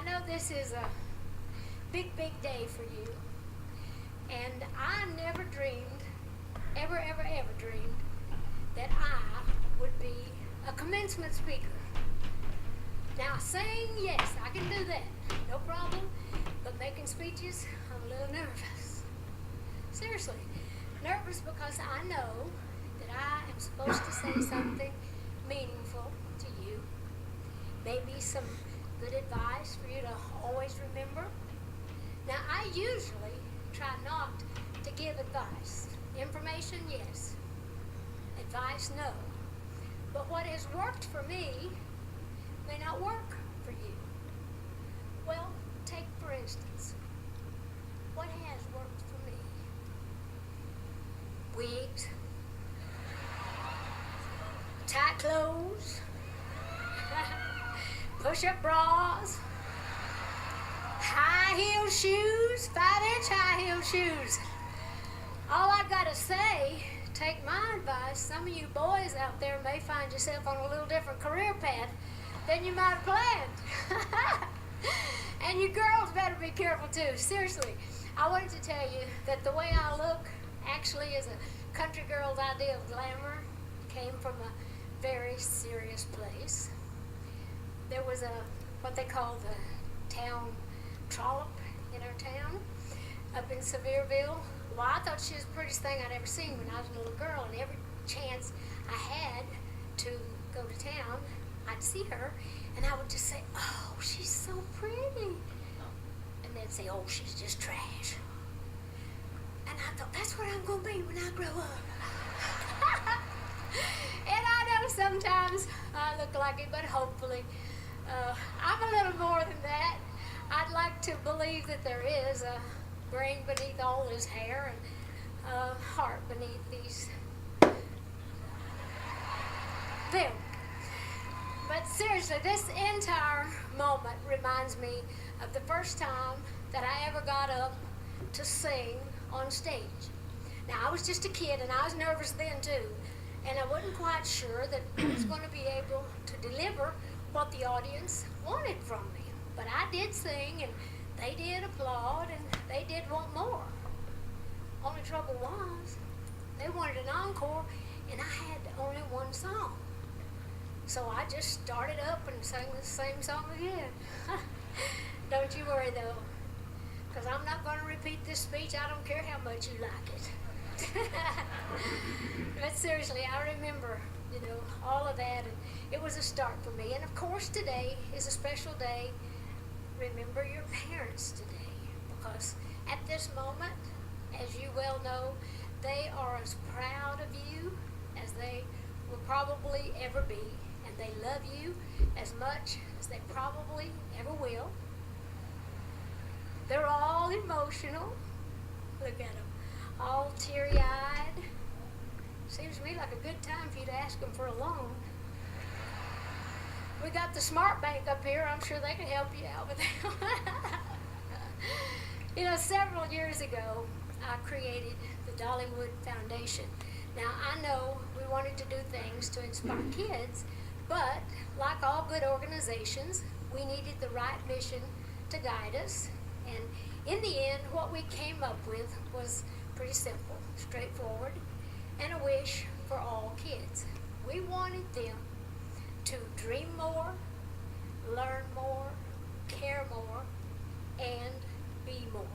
I know this is a big, big day for you. And I never dreamed, ever dreamed, that I would be a commencement speaker. Now, saying yes, I can do that, no problem. But making speeches, I'm a little nervous. Seriously, nervous because I know that I am supposed to say something meaningful to you. Maybe some good advice for you to always remember. Now, I usually try not to give advice. Information, yes. Advice, no. But what has worked for me may not work for you. Well, take for instance, what has worked for me? Wigs, tight clothes, push-up bras, high-heel shoes, 5-inch high-heel shoes. All I gotta say, take my advice, some of you boys out there may find yourself on a little different career path than you might have planned. And you girls better be careful too. Seriously, I wanted to tell you that the way I look actually is a country girl's idea of glamour. Came from a very serious place. There was what they call the town trollop in our town up in Sevierville. Well, I thought she was the prettiest thing I'd ever seen when I was a little girl, and every chance I had to go to town, I'd see her, and I would just say, oh, she's so pretty. And they'd say, oh, she's just trash. And I thought, that's what I'm going to be when I grow up. And I know sometimes I look like it, but hopefully I'm a little more than that. I'd like to believe that there is a brain beneath all this hair and a heart beneath these them. But seriously, this entire moment reminds me of the first time that I ever got up to sing on stage. Now, I was just a kid, and I was nervous then too, and I wasn't quite sure that I was going to be able to deliver what the audience wanted from me. But I did sing, and they did applaud, and they did want more. Only trouble was, they wanted an encore, and I had only one song. So I just started up and sang the same song again. Don't you worry though, because I'm not going to repeat this speech. I don't care how much you like it. But seriously, I remember, all of that, and it was a start for me. And of course, today is a special day. Remember your parents today, because at this moment, as you well know, they are as proud of you as they will probably ever be, and they love you as much as they probably ever will. They're all emotional. Look at them, all teary-eyed. Seems to me like a good time for you to ask them for a loan. We got the Smart Bank up here. I'm sure they can help you out with that. Several years ago, I created the Dollywood Foundation. Now, I know we wanted to do things to inspire kids, but like all good organizations, we needed the right mission to guide us. And in the end, what we came up with was pretty simple, straightforward, and a wish for all kids. We wanted them to dream more, learn more, care more, and be more.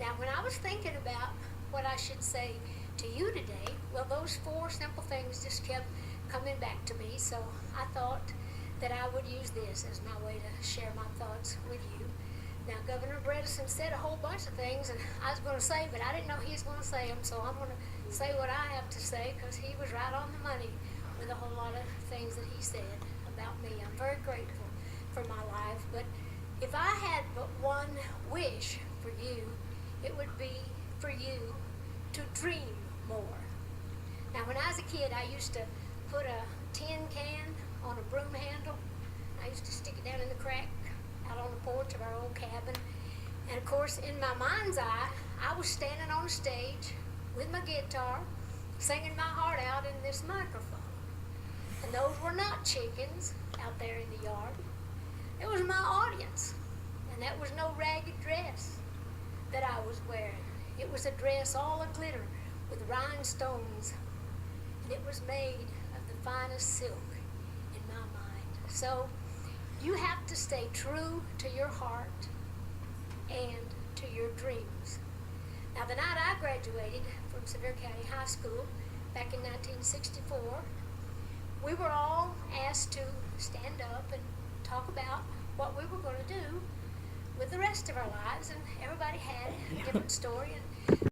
Now, when I was thinking about what I should say to you today, well, those 4 simple things just kept coming back to me, so I thought that I would use this as my way to share my thoughts with you. Now, Governor Bredesen said a whole bunch of things, and I was going to say, but I didn't know he was going to say them, so I'm going to say what I have to say, because he was right on the money with a whole lot of things that he said about me. I'm very grateful for my life, but if I had but one wish for you, it would be for you to dream more. Now, when I was a kid, I used to put a tin can on a broom handle. I used to stick it down in the crack out on the porch of our old cabin. And of course, in my mind's eye, I was standing on a stage with my guitar, singing my heart out in this microphone. And those were not chickens out there in the yard. It was my audience. And that was no ragged dress that I was wearing. It was a dress all a glitter with rhinestones, and it was made of the finest silk in my mind. So you have to stay true to your heart and to your dreams. Now, the night I graduated from Sevier County High School back in 1964, we were all asked to stand up and talk about what we were going to do with the rest of our lives, and everybody had a different story. And